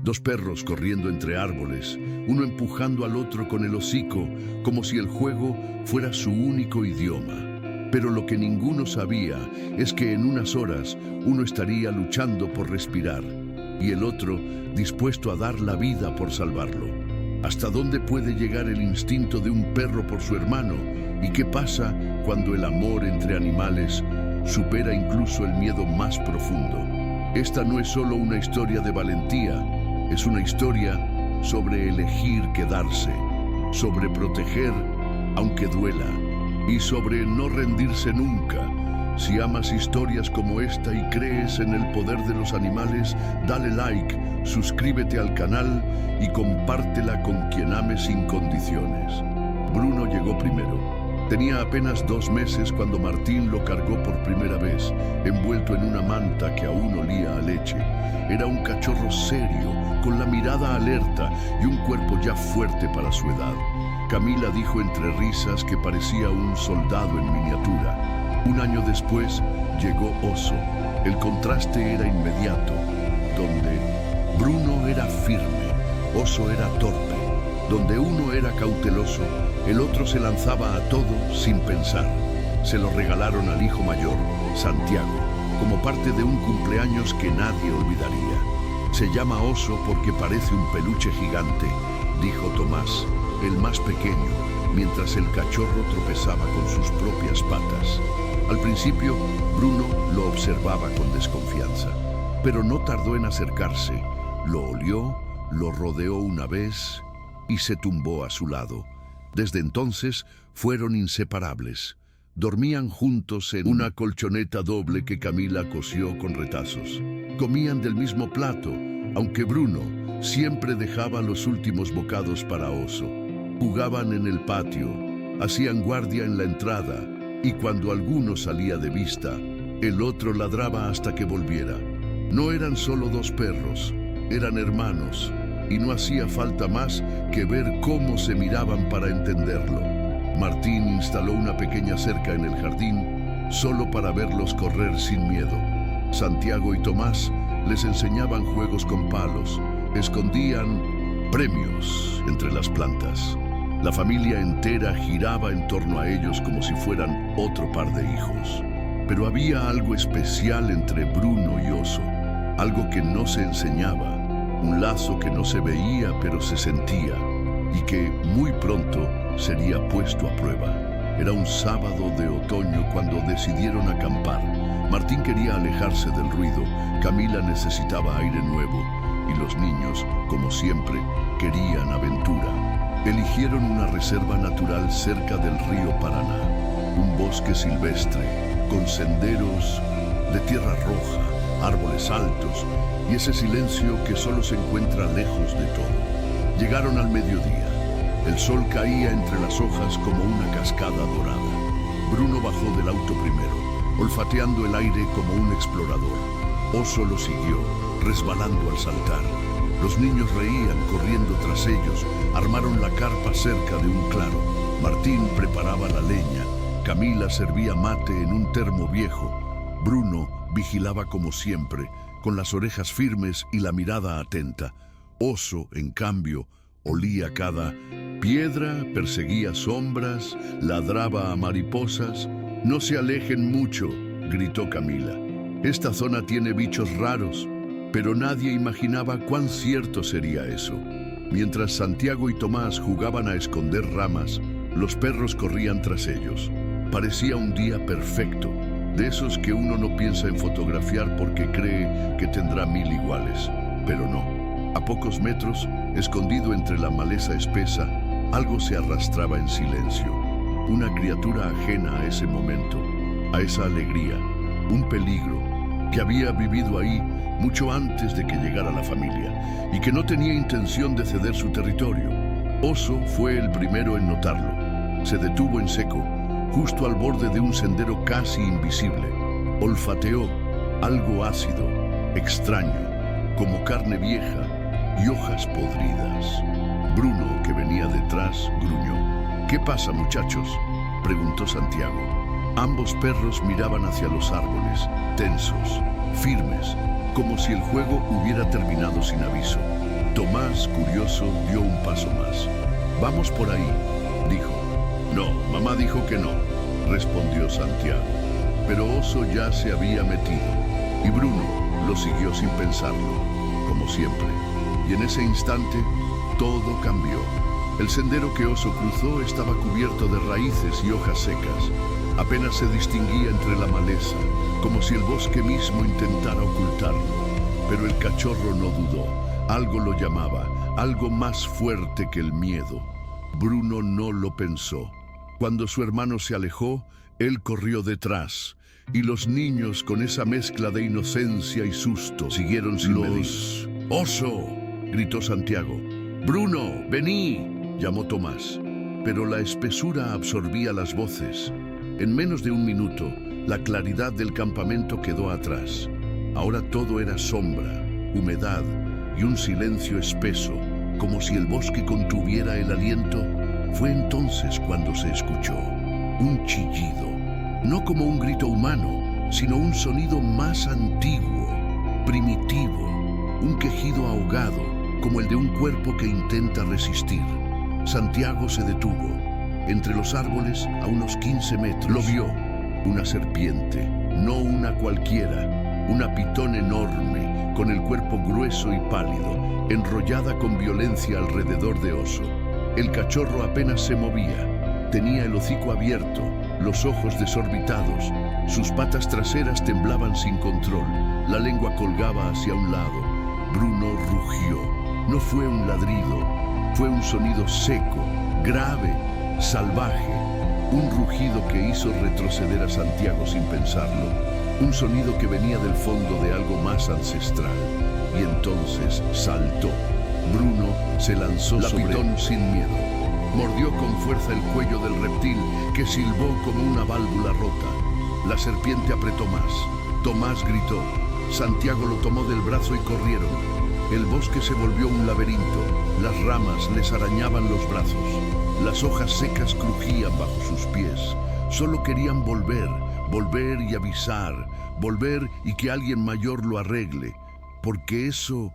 Dos perros corriendo entre árboles, uno empujando al otro con el hocico, como si el juego fuera su único idioma. Pero lo que ninguno sabía es que en unas horas uno estaría luchando por respirar y el otro dispuesto a dar la vida por salvarlo. ¿Hasta dónde puede llegar el instinto de un perro por su hermano? ¿Y qué pasa cuando el amor entre animales supera incluso el miedo más profundo? Esta no es solo una historia de valentía, es una historia sobre elegir quedarse, sobre proteger aunque duela y sobre no rendirse nunca. Si amas historias como esta y crees en el poder de los animales, dale like, suscríbete al canal y compártela con quien ames sin condiciones. Bruno llegó primero. Tenía apenas 2 meses cuando Martín lo cargó por primera vez, envuelto en una manta que aún olía a leche. Era un cachorro serio, con la mirada alerta y un cuerpo ya fuerte para su edad. Camila dijo entre risas que parecía un soldado en miniatura. 1 año después llegó Oso. El contraste era inmediato, donde Bruno era firme, Oso era torpe. Donde uno era cauteloso, el otro se lanzaba a todo sin pensar. Se lo regalaron al hijo mayor, Santiago, como parte de un cumpleaños que nadie olvidaría. Se llama Oso porque parece un peluche gigante, dijo Tomás, el más pequeño, mientras el cachorro tropezaba con sus propias patas. Al principio, Bruno lo observaba con desconfianza, pero no tardó en acercarse. Lo olió, lo rodeó una vez y se tumbó a su lado. Desde entonces fueron inseparables. Dormían juntos en una colchoneta doble que Camila cosió con retazos. Comían del mismo plato, aunque Bruno siempre dejaba los últimos bocados para Oso. Jugaban en el patio, hacían guardia en la entrada, y cuando alguno salía de vista, el otro ladraba hasta que volviera. No eran solo 2 perros, eran hermanos, y no hacía falta más que ver cómo se miraban para entenderlo. Martín instaló una pequeña cerca en el jardín, solo para verlos correr sin miedo. Santiago y Tomás les enseñaban juegos con palos, escondían premios entre las plantas. La familia entera giraba en torno a ellos como si fueran otro par de hijos. Pero había algo especial entre Bruno y Oso, algo que no se enseñaba, un lazo que no se veía pero se sentía y que muy pronto sería puesto a prueba. Era un sábado de otoño cuando decidieron acampar. Martín quería alejarse del ruido, Camila necesitaba aire nuevo y los niños, como siempre, querían aventura. Eligieron una reserva natural cerca del río Paraná, un bosque silvestre con senderos de tierra roja, árboles altos y ese silencio que solo se encuentra lejos de todo. Llegaron al mediodía. El sol caía entre las hojas como una cascada dorada. Bruno bajó del auto primero, olfateando el aire como un explorador. Oso lo siguió, resbalando al saltar. Los niños reían corriendo tras ellos, armaron la carpa cerca de un claro. Martín preparaba la leña, Camila servía mate en un termo viejo. Bruno vigilaba como siempre, con las orejas firmes y la mirada atenta. Oso, en cambio, olía cada piedra, perseguía sombras, ladraba a mariposas. «No se alejen mucho», gritó Camila. «Esta zona tiene bichos raros». Pero nadie imaginaba cuán cierto sería eso. Mientras Santiago y Tomás jugaban a esconder ramas, los perros corrían tras ellos. Parecía un día perfecto, de esos que uno no piensa en fotografiar porque cree que tendrá 1000 iguales. Pero no. A pocos metros, escondido entre la maleza espesa, algo se arrastraba en silencio. Una criatura ajena a ese momento, a esa alegría, un peligro que había vivido ahí mucho antes de que llegara la familia y que no tenía intención de ceder su territorio. Oso fue el primero en notarlo. Se detuvo en seco, justo al borde de un sendero casi invisible. Olfateó algo ácido, extraño, como carne vieja y hojas podridas. Bruno, que venía detrás, gruñó. «¿Qué pasa, muchachos?», preguntó Santiago. Ambos perros miraban hacia los árboles, tensos, firmes, como si el juego hubiera terminado sin aviso. Tomás, curioso, dio un paso más. «Vamos por ahí», dijo. «No, mamá dijo que no», respondió Santiago. Pero Oso ya se había metido, y Bruno lo siguió sin pensarlo, como siempre. Y en ese instante, todo cambió. El sendero que Oso cruzó estaba cubierto de raíces y hojas secas. Apenas se distinguía entre la maleza, como si el bosque mismo intentara ocultarlo. Pero el cachorro no dudó. Algo lo llamaba, algo más fuerte que el miedo. Bruno no lo pensó. Cuando su hermano se alejó, él corrió detrás, y los niños, con esa mezcla de inocencia y susto, siguieron sin medir. «¡Oso!», gritó Santiago. «¡Bruno, vení!», llamó Tomás. Pero la espesura absorbía las voces. En menos de un minuto, la claridad del campamento quedó atrás. Ahora todo era sombra, humedad y un silencio espeso, como si el bosque contuviera el aliento. Fue entonces cuando se escuchó un chillido, no como un grito humano, sino un sonido más antiguo, primitivo, un quejido ahogado, como el de un cuerpo que intenta resistir. Santiago se detuvo. Entre los árboles, a unos 15 metros, lo vio. Una serpiente, no una cualquiera, una pitón enorme, con el cuerpo grueso y pálido, enrollada con violencia alrededor de Oso. El cachorro apenas se movía. Tenía el hocico abierto, los ojos desorbitados. Sus patas traseras temblaban sin control. La lengua colgaba hacia un lado. Bruno rugió. No fue un ladrido, fue un sonido seco, grave, salvaje. Un rugido que hizo retroceder a Santiago sin pensarlo. Un sonido que venía del fondo de algo más ancestral. Y entonces saltó. Bruno se lanzó sobre pitón sin miedo. Mordió con fuerza el cuello del reptil, que silbó como una válvula rota. La serpiente apretó más. Tomás gritó. Santiago lo tomó del brazo y corrieron. El bosque se volvió un laberinto. Las ramas les arañaban los brazos. Las hojas secas crujían bajo sus pies. Solo querían volver y avisar, volver y que alguien mayor lo arregle. Porque eso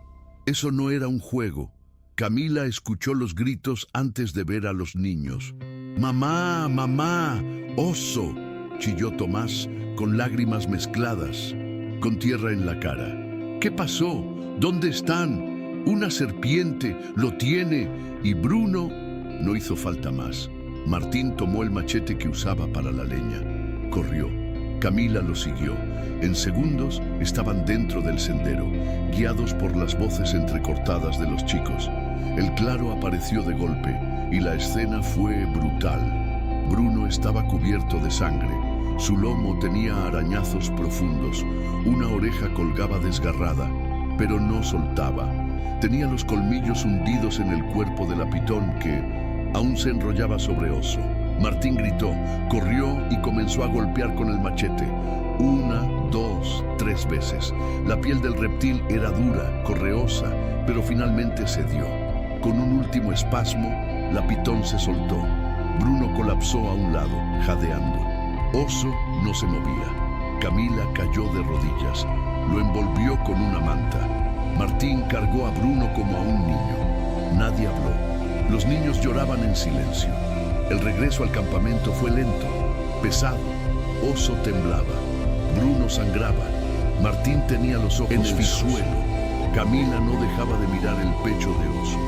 no era un juego. Camila escuchó los gritos antes de ver a los niños. «¡Mamá, mamá! ¡Oso!», chilló Tomás con lágrimas mezcladas, con tierra en la cara. «¿Qué pasó? ¿Dónde están? Una serpiente lo tiene». Y Bruno no hizo falta más. Martín tomó el machete que usaba para la leña. Corrió. Camila lo siguió. En segundos estaban dentro del sendero, guiados por las voces entrecortadas de los chicos. El claro apareció de golpe y la escena fue brutal. Bruno estaba cubierto de sangre. Su lomo tenía arañazos profundos. Una oreja colgaba desgarrada, pero no soltaba. Tenía los colmillos hundidos en el cuerpo de la pitón que aún se enrollaba sobre Oso. Martín gritó, corrió y comenzó a golpear con el machete. 1, 2, 3 veces. La piel del reptil era dura, correosa, pero finalmente cedió. Con un último espasmo, la pitón se soltó. Bruno colapsó a un lado, jadeando. Oso no se movía. Camila cayó de rodillas. Lo envolvió con una manta. Martín cargó a Bruno como a un niño. Nadie habló. Los niños lloraban en silencio. El regreso al campamento fue lento, pesado. Oso temblaba. Bruno sangraba. Martín tenía los ojos en el suelo. Camila no dejaba de mirar el pecho de Oso,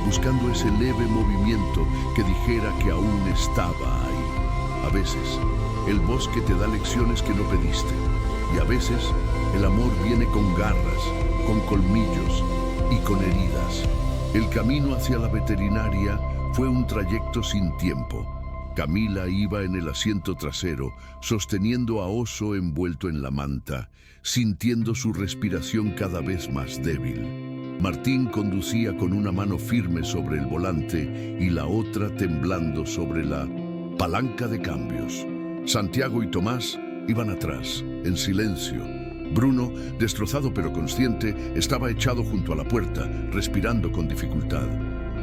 buscando ese leve movimiento que dijera que aún estaba ahí. A veces, el bosque te da lecciones que no pediste. Y a veces, el amor viene con garras, con colmillos y con heridas. El camino hacia la veterinaria fue un trayecto sin tiempo. Camila iba en el asiento trasero, sosteniendo a Oso envuelto en la manta, sintiendo su respiración cada vez más débil. Martín conducía con una mano firme sobre el volante y la otra temblando sobre la palanca de cambios. Santiago y Tomás iban atrás, en silencio. Bruno, destrozado pero consciente, estaba echado junto a la puerta, respirando con dificultad.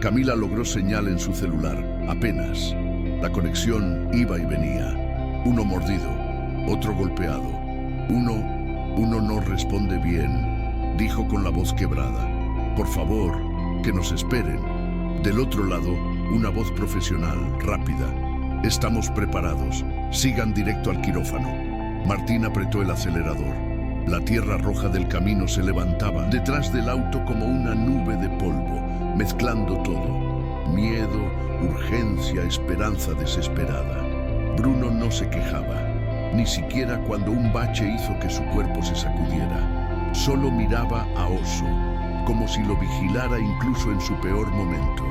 Camila logró señal en su celular, apenas. La conexión iba y venía. Uno mordido, otro golpeado. Uno no responde bien, dijo con la voz quebrada. Por favor, que nos esperen. Del otro lado, una voz profesional, rápida. Estamos preparados. Sigan directo al quirófano. Martín apretó el acelerador. La tierra roja del camino se levantaba detrás del auto como una nube de polvo, mezclando todo. Miedo, urgencia, esperanza desesperada. Bruno no se quejaba, ni siquiera cuando un bache hizo que su cuerpo se sacudiera. Solo miraba a Oso, como si lo vigilara incluso en su peor momento.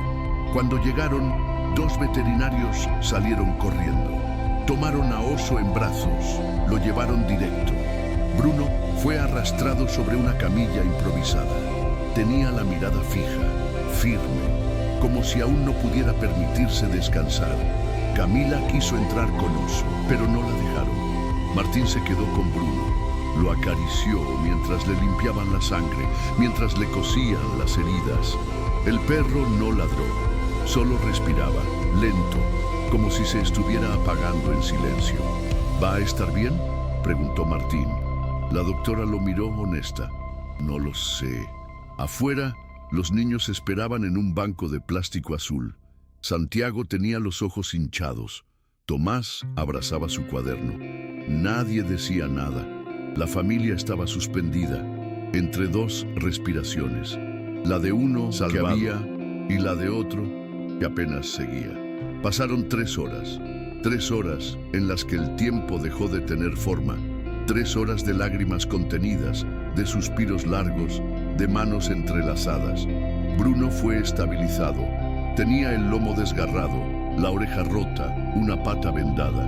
Cuando llegaron, 2 veterinarios salieron corriendo. Tomaron a Oso en brazos, lo llevaron directo. Bruno fue arrastrado sobre una camilla improvisada. Tenía la mirada fija, firme, como si aún no pudiera permitirse descansar. Camila quiso entrar con Oso, pero no la dejaron. Martín se quedó con Bruno. Lo acarició mientras le limpiaban la sangre, mientras le cosían las heridas. El perro no ladró, solo respiraba, lento, como si se estuviera apagando en silencio. ¿Va a estar bien?, preguntó Martín. La doctora lo miró honesta. No lo sé. Afuera, los niños esperaban en un banco de plástico azul. Santiago tenía los ojos hinchados. Tomás abrazaba su cuaderno. Nadie decía nada. La familia estaba suspendida, entre 2 respiraciones. La de uno salvado, que había, y la de otro que apenas seguía. Pasaron 3 horas. 3 horas en las que el tiempo dejó de tener forma. 3 horas de lágrimas contenidas, de suspiros largos, de manos entrelazadas. Bruno fue estabilizado. Tenía el lomo desgarrado, la oreja rota, una pata vendada,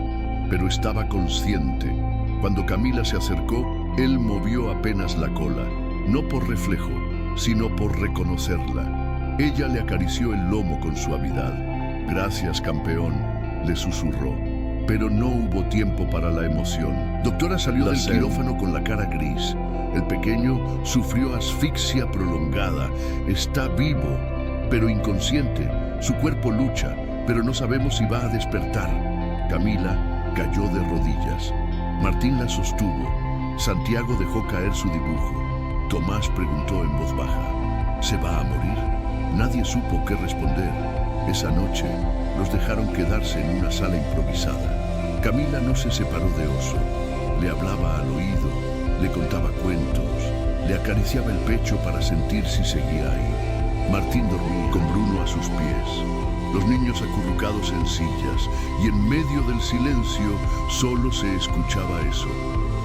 pero estaba consciente. Cuando Camila se acercó, él movió apenas la cola, no por reflejo, sino por reconocerla. Ella le acarició el lomo con suavidad. «Gracias, campeón», le susurró. Pero no hubo tiempo para la emoción. Doctora salió del quirófano con la cara gris. El pequeño sufrió asfixia prolongada. Está vivo, pero inconsciente. Su cuerpo lucha, pero no sabemos si va a despertar. Camila cayó de rodillas. Martín la sostuvo. Santiago dejó caer su dibujo. Tomás preguntó en voz baja: ¿se va a morir? Nadie supo qué responder. Esa noche los dejaron quedarse en una sala improvisada. Camila no se separó de Oso. Le hablaba al oído, le contaba cuentos, le acariciaba el pecho para sentir si seguía ahí. Martín dormía con Bruno a sus pies, los niños acurrucados en sillas, y en medio del silencio solo se escuchaba eso,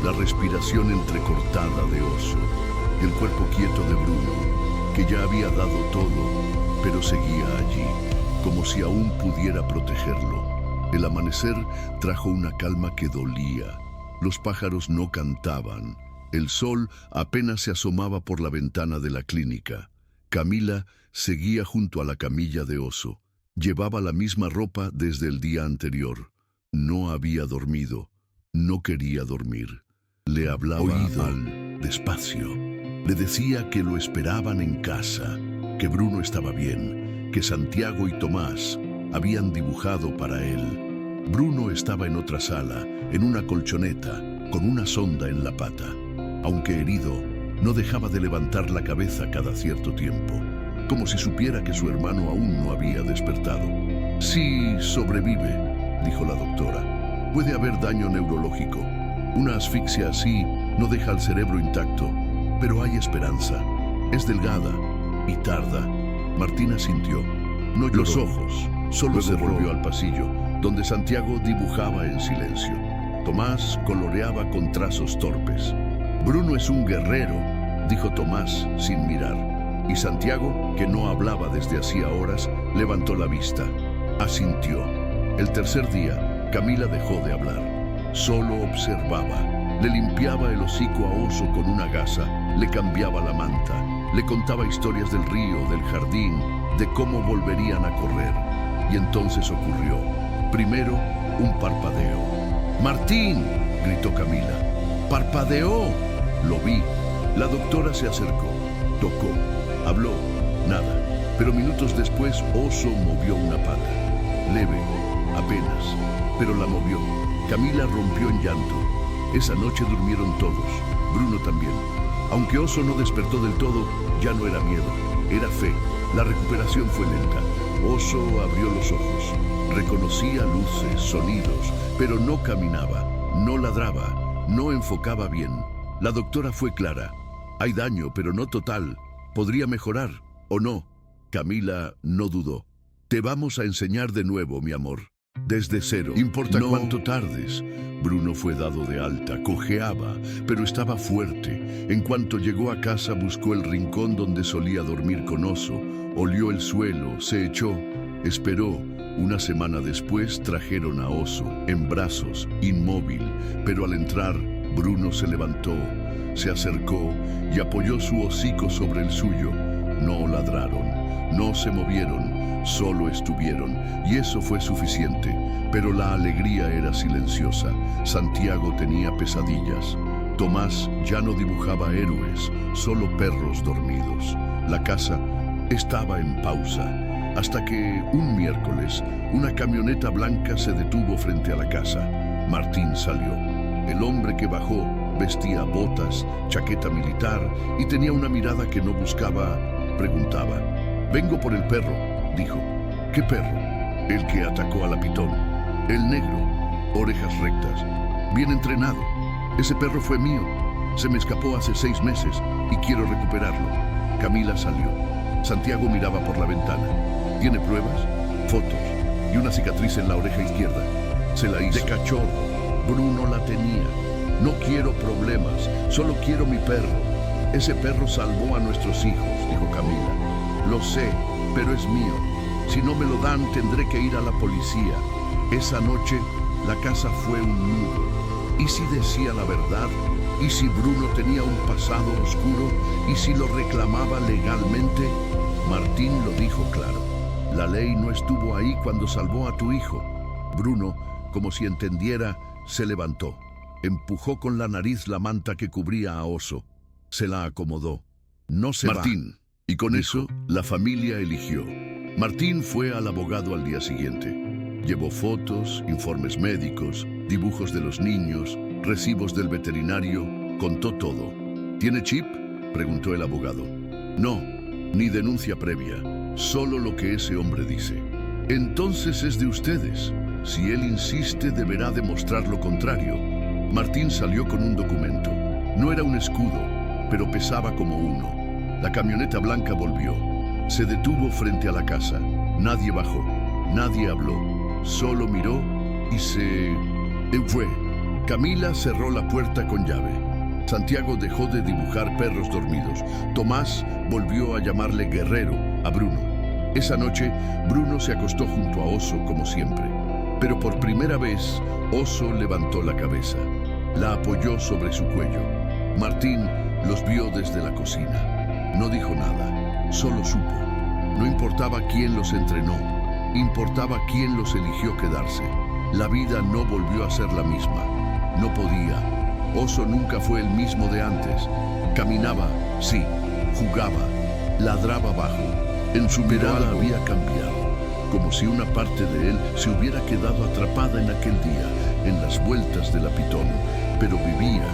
la respiración entrecortada de Oso, el cuerpo quieto de Bruno, que ya había dado todo, pero seguía allí, como si aún pudiera protegerlo. El amanecer trajo una calma que dolía. Los pájaros no cantaban. El sol apenas se asomaba por la ventana de la clínica. Camila seguía junto a la camilla de Oso. Llevaba la misma ropa desde el día anterior. No había dormido. No quería dormir. Le hablaba despacio. Le decía que lo esperaban en casa, que Bruno estaba bien, que Santiago y Tomás habían dibujado para él. Bruno estaba en otra sala, en una colchoneta, con una sonda en la pata. Aunque herido, no dejaba de levantar la cabeza cada cierto tiempo, como si supiera que su hermano aún no había despertado. «Sí, sobrevive», dijo la doctora. «Puede haber daño neurológico. Una asfixia así no deja el cerebro intacto, pero hay esperanza. Es delgada y tarda». Martina sintió. No lloró. Los ojos. Solo se volvió al pasillo, donde Santiago dibujaba en silencio. Tomás coloreaba con trazos torpes. «Bruno es un guerrero», dijo Tomás sin mirar. Y Santiago, que no hablaba desde hacía horas, levantó la vista. Asintió. El tercer día, Camila dejó de hablar. Solo observaba. Le limpiaba el hocico a Oso con una gasa, le cambiaba la manta, le contaba historias del río, del jardín, de cómo volverían a correr. Y entonces ocurrió. Primero, un parpadeo. «¡Martín!», gritó Camila. «¡Parpadeó!». Lo vi. La doctora se acercó. Tocó. Habló. Nada. Pero minutos después, Oso movió una pata. Leve. Apenas. Pero la movió. Camila rompió en llanto. Esa noche durmieron todos. Bruno también. Aunque Oso no despertó del todo, ya no era miedo. Era fe. La recuperación fue lenta. Oso abrió los ojos. Reconocía luces, sonidos, pero no caminaba, no ladraba, no enfocaba bien. La doctora fue clara. Hay daño, pero no total. Podría mejorar, ¿o no? Camila no dudó. Te vamos a enseñar de nuevo, mi amor. Desde cero. Importa cuánto tardes. Bruno fue dado de alta, cojeaba, pero estaba fuerte. En cuanto llegó a casa, buscó el rincón donde solía dormir con Oso. Olió el suelo, se echó, esperó. Una semana después trajeron a Oso, en brazos, inmóvil, pero al entrar, Bruno se levantó, se acercó y apoyó su hocico sobre el suyo. No ladraron, no se movieron, solo estuvieron, y eso fue suficiente. Pero la alegría era silenciosa. Santiago tenía pesadillas. Tomás ya no dibujaba héroes, solo perros dormidos. La casa estaba en pausa, hasta que un miércoles una camioneta blanca se detuvo frente a la casa. Martín salió. El hombre que bajó vestía botas, chaqueta militar y tenía una mirada que no buscaba, preguntaba. «Vengo por el perro», dijo. «¿Qué perro?» «El que atacó a la pitón. El negro, orejas rectas, bien entrenado. Ese perro fue mío. Se me escapó hace 6 meses y quiero recuperarlo». Camila salió. Santiago miraba por la ventana. «¿Tiene pruebas?» «Fotos y una cicatriz en la oreja izquierda. Se la hizo de cachorro. Bruno la tenía. No quiero problemas, solo quiero mi perro. Ese perro salvó a nuestros hijos», dijo Camila. «Lo sé, pero es mío. Si no me lo dan, tendré que ir a la policía». Esa noche, la casa fue un nudo. ¿Y si decía la verdad? ¿Y si Bruno tenía un pasado oscuro? ¿Y si lo reclamaba legalmente? Martín lo dijo claro. La ley no estuvo ahí cuando salvó a tu hijo. Bruno, como si entendiera, se levantó. Empujó con la nariz la manta que cubría a Oso. Se la acomodó. «No se Martín». Y con eso, la familia eligió. Martín fue al abogado al día siguiente. Llevó fotos, informes médicos, dibujos de los niños, recibos del veterinario, contó todo. ¿Tiene chip?, preguntó el abogado. «No, ni denuncia previa, solo lo que ese hombre dice». «Entonces es de ustedes. Si él insiste, deberá demostrar lo contrario». Martín salió con un documento. No era un escudo, pero pesaba como uno. La camioneta blanca volvió. Se detuvo frente a la casa. Nadie bajó, nadie habló. Solo miró y se fue. Camila cerró la puerta con llave. Santiago dejó de dibujar perros dormidos. Tomás volvió a llamarle guerrero a Bruno. Esa noche, Bruno se acostó junto a Oso como siempre. Pero por primera vez, Oso levantó la cabeza. La apoyó sobre su cuello. Martín los vio desde la cocina. No dijo nada, solo supo. No importaba quién los entrenó. Importaba quién los eligió quedarse. La vida no volvió a ser la misma. No podía. Oso nunca fue el mismo de antes. Caminaba, sí, jugaba, ladraba bajo. En su mirada había cambiado, como si una parte de él se hubiera quedado atrapada en aquel día, en las vueltas de la pitón. Pero vivía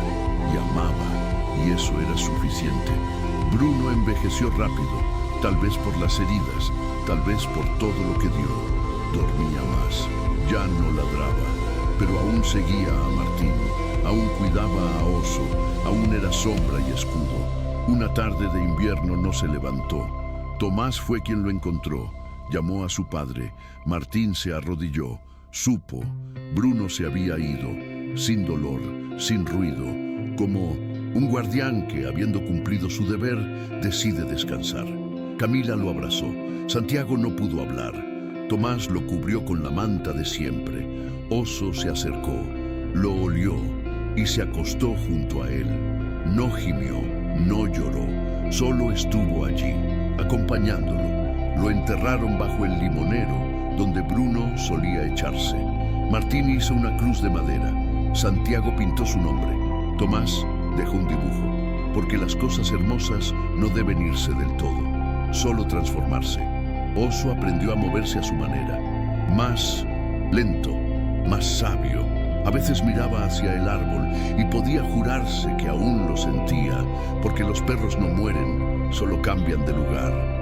y amaba, y eso era suficiente. Bruno envejeció rápido, tal vez por las heridas, tal vez por todo lo que dio. Dormía más, ya no ladraba, pero aún seguía a Martín, aún cuidaba a Oso, aún era sombra y escudo. Una tarde de invierno no se levantó. Tomás fue quien lo encontró. Llamó a su padre. Martín se arrodilló. Supo. Bruno se había ido, sin dolor, sin ruido, como un guardián que, habiendo cumplido su deber, decide descansar. Camila lo abrazó. Santiago no pudo hablar. Tomás lo cubrió con la manta de siempre. Oso se acercó, lo olió y se acostó junto a él. No gimió, no lloró, solo estuvo allí, acompañándolo. Lo enterraron bajo el limonero, donde Bruno solía echarse. Martín hizo una cruz de madera. Santiago pintó su nombre. Tomás dejó un dibujo, porque las cosas hermosas no deben irse del todo, solo transformarse. Oso aprendió a moverse a su manera, más lento, más sabio. A veces miraba hacia el árbol y podía jurarse que aún lo sentía, porque los perros no mueren, solo cambian de lugar.